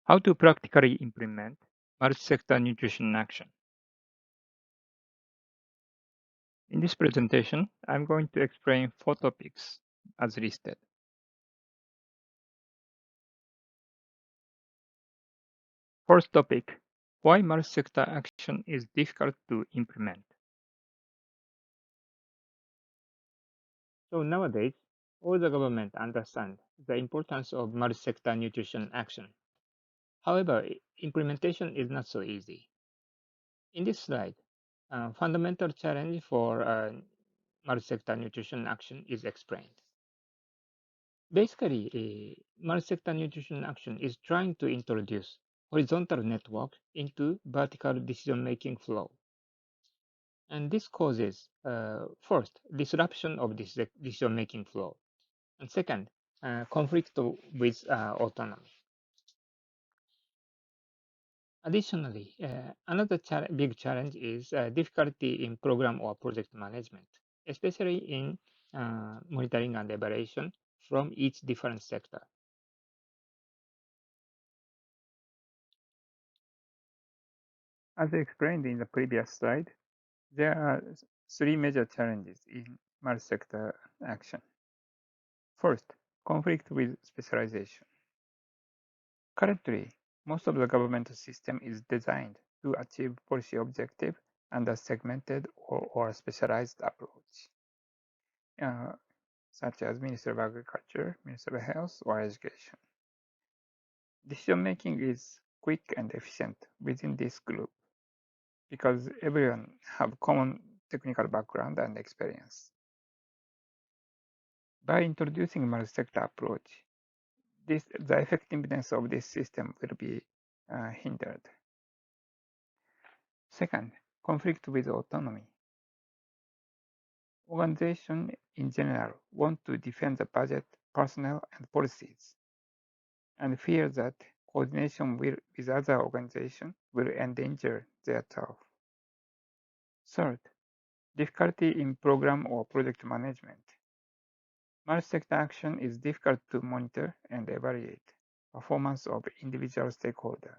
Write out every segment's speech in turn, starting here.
How to practically implement multi-sector nutrition action. In this presentation, I'm going to explain four topics as listed. First topic, why multi-sector action is difficult to implement. So nowadays, all the government understand the importance of multi-sector nutrition action. However, implementation is not so easy. In this slide, fundamental challenge for multi-sector nutrition action is explained. Basically, multi-sector nutrition action is trying to introduce horizontal network into vertical decision-making flow. And this causes, first, disruption of this decision-making flow. And second, conflict with autonomy. Additionally, another big challenge is difficulty in program or project management, especially in monitoring and evaluation from each different sector. As I explained in the previous slide, there are three major challenges in multi-sector action. First, conflict with specialization. Currently, most of the government system is designed to achieve policy objective under segmented or specialized approach, uh, such as Ministry of Agriculture, Ministry of Health, or Education. Decision making is quick and efficient within this group because everyone have common technical background and experience. By introducing multi-sector approach, the effectiveness of this system will be hindered. Second, conflict with autonomy. Organizations in general want to defend the budget, personnel, and policies, and fear that coordination with other organizations will endanger their turf. Third, difficulty in program or project management. Multi-sector action is difficult to monitor and evaluate performance of individual stakeholders,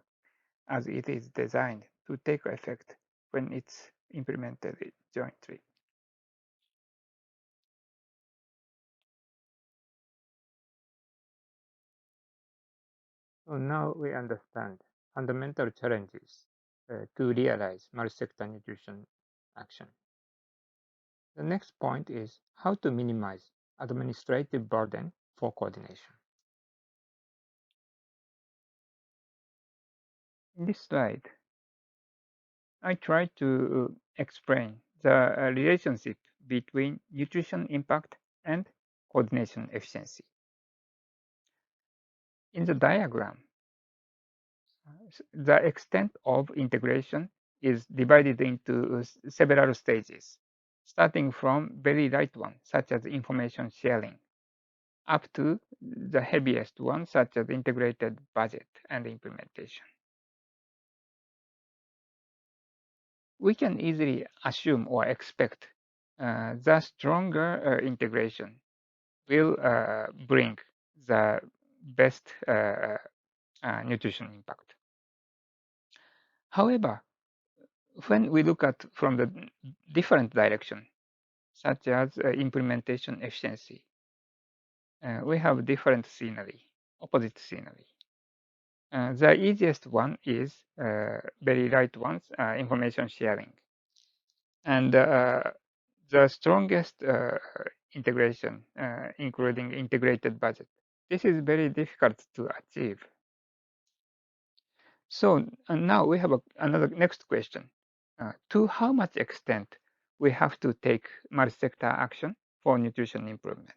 as it is designed to take effect when it's implemented jointly. So now we understand fundamental challenges to realize multi-sector nutrition action. The next point is how to minimize administrative burden for coordination. In this slide, I try to explain the relationship between nutrition impact and coordination efficiency. In the diagram, the extent of integration is divided into several stages, starting from very light one, such as information sharing, up to the heaviest one, such as integrated budget and implementation. We can easily assume or expect the stronger integration will bring the best nutrition impact. However, when we look at from the different direction, such as implementation efficiency, we have different scenery, opposite scenery. The easiest one is very right ones, information sharing. And the strongest integration, including integrated budget. This is very difficult to achieve. So now we have another next question. To how much extent we have to take multi-sector action for nutrition improvement?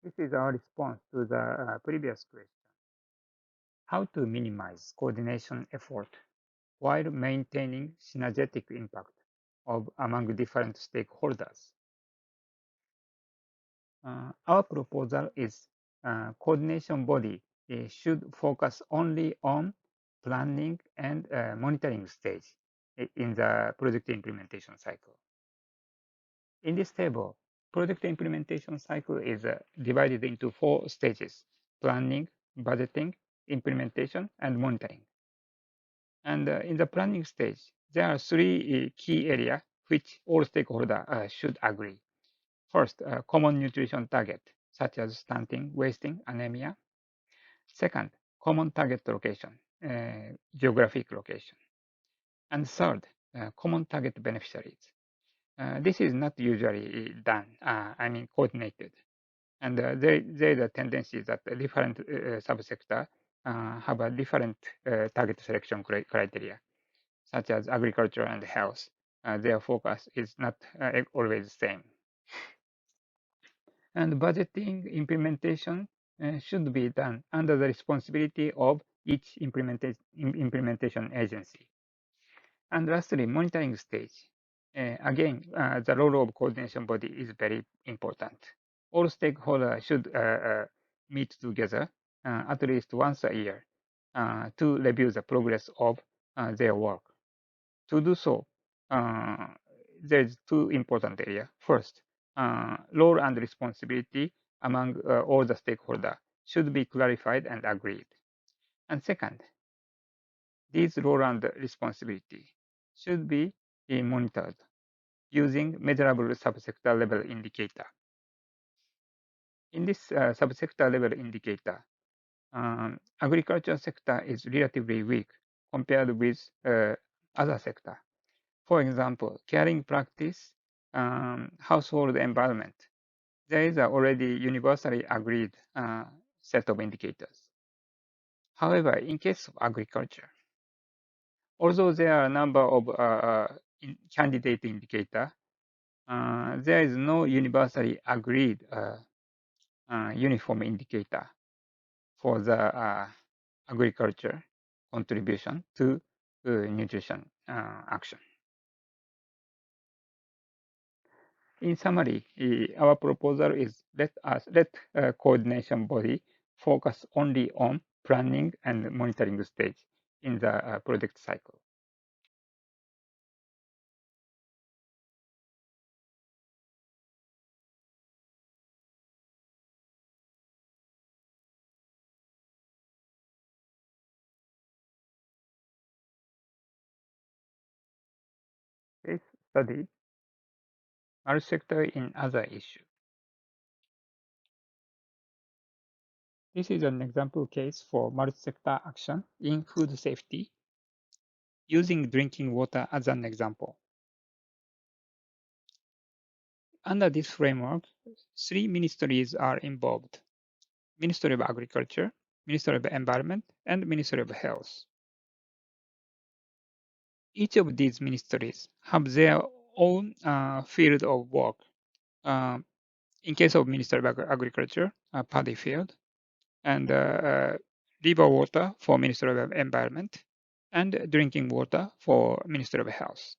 This is our response to the previous question. How to minimize coordination effort while maintaining synergetic impact among different stakeholders. Our proposal is coordination body should focus only on planning and monitoring stage in the project implementation cycle. In this table, project implementation cycle is divided into 4 stages: planning, budgeting, implementation, and monitoring. And in the planning stage, there are 3 key areas which all stakeholders should agree. First, common nutrition target, such as stunting, wasting, anemia. Second, common target location, geographic location. And third, common target beneficiaries. This is not usually done, coordinated. And there is a tendency that different subsector have a different target selection criteria, such as agriculture and health. Their focus is not always the same. And budgeting implementation should be done under the responsibility of each implementation agency. And lastly, monitoring stage. Again, the role of coordination body is very important. All stakeholders should meet together at least once a year to review the progress of their work. To do so, there's 2 important areas. First, role and responsibility among all the stakeholders should be clarified and agreed. And second, these role and responsibility should be monitored using measurable subsector level indicator. In this subsector level indicator, agriculture sector is relatively weak compared with other sector. For example, caring practice, household environment. There is a already universally agreed set of indicators. However, in case of agriculture, although there are a number of candidate indicator, there is no universally agreed uniform indicator for the agriculture contribution to nutrition action. In summary, our proposal is let coordination body focus only on planning and monitoring stage in the project cycle. Case study, multisector in other issue. This is an example case for multisector action in food safety, using drinking water as an example. Under this framework, 3 ministries are involved: Ministry of Agriculture, Ministry of Environment, and Ministry of Health. Each of these ministries have their own field of work. In case of Ministry of Agriculture, paddy field, and river water for Ministry of Environment, and drinking water for Ministry of Health.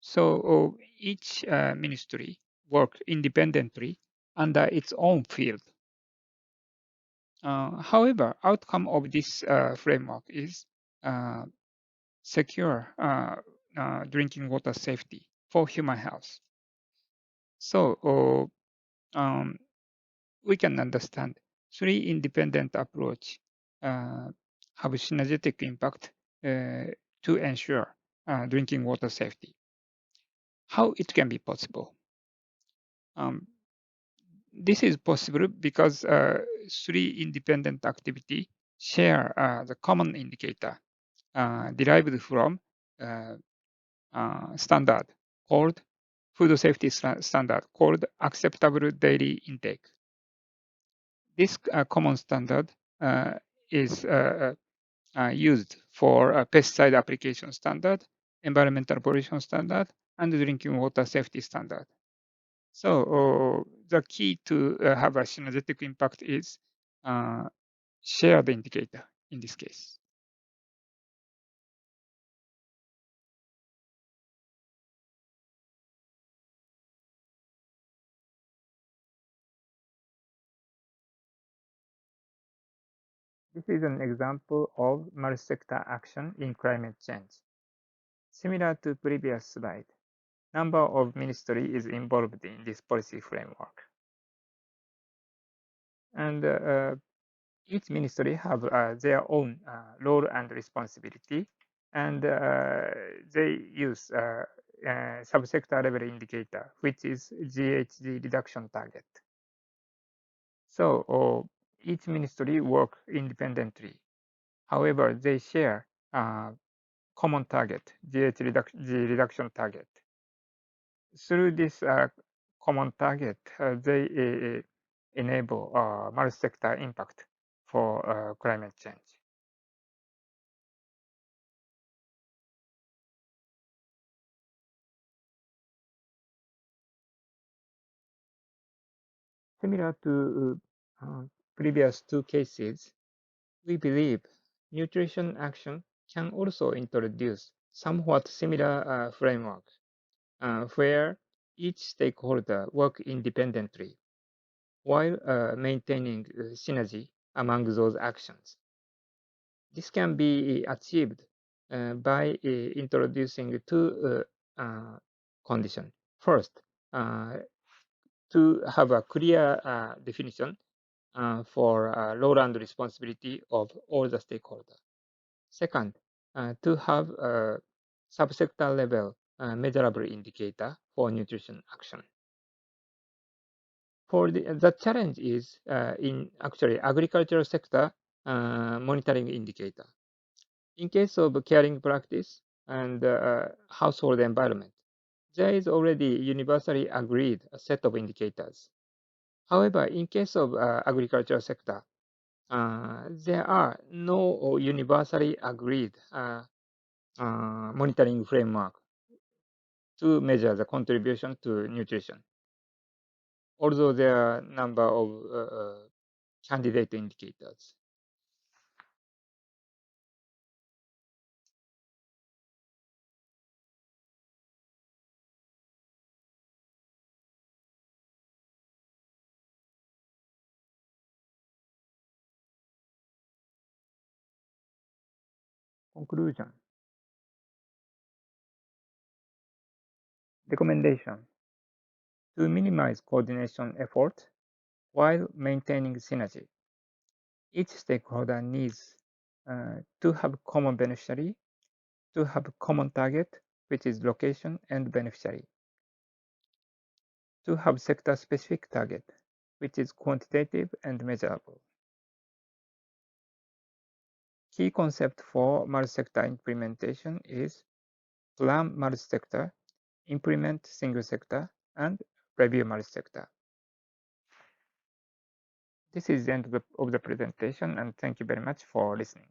So each ministry worked independently under its own field. However, outcome of this framework is secure drinking water safety for human health. So we can understand 3 independent approach have synergetic impact to ensure drinking water safety. How it can be possible? This is possible because 3 independent activity share the common indicator derived from standard called food safety standard called acceptable daily intake. This common standard is used for pesticide application standard, environmental pollution standard, and drinking water safety standard. So the key to have a synergetic impact is share the indicator in this case. This is an example of multisector action in climate change. Similar to previous slide, number of ministry is involved in this policy framework. And each ministry have their own role and responsibility, and they use subsector level indicator, which is GHG reduction target. So each ministry work independently. However, they share common target, GHG reduction target. Through this common target, they enable multi-sector impact for climate change. Similar to previous two cases, we believe nutrition action can also introduce somewhat similar framework where each stakeholder work independently while maintaining synergy among those actions. This can be achieved by introducing two conditions. First, to have a clear definition for role and responsibility of all the stakeholders. Second, to have a subsector level measurable indicator for nutrition action. For the challenge is in actually agricultural sector monitoring indicator. In case of caring practice and household environment, there is already universally agreed a set of indicators. However, in case of agricultural sector, there are no universally agreed monitoring framework to measure the contribution to nutrition, although there are a number of candidate indicators. Conclusion. Recommendation. To minimize coordination effort while maintaining synergy, each stakeholder needs to have common beneficiary, to have common target, which is location and beneficiary, to have sector-specific target, which is quantitative and measurable. Key concept for multi-sector implementation is plan multi-sector, implement single sector, and review multi-sector. This is the end of the presentation, and thank you very much for listening.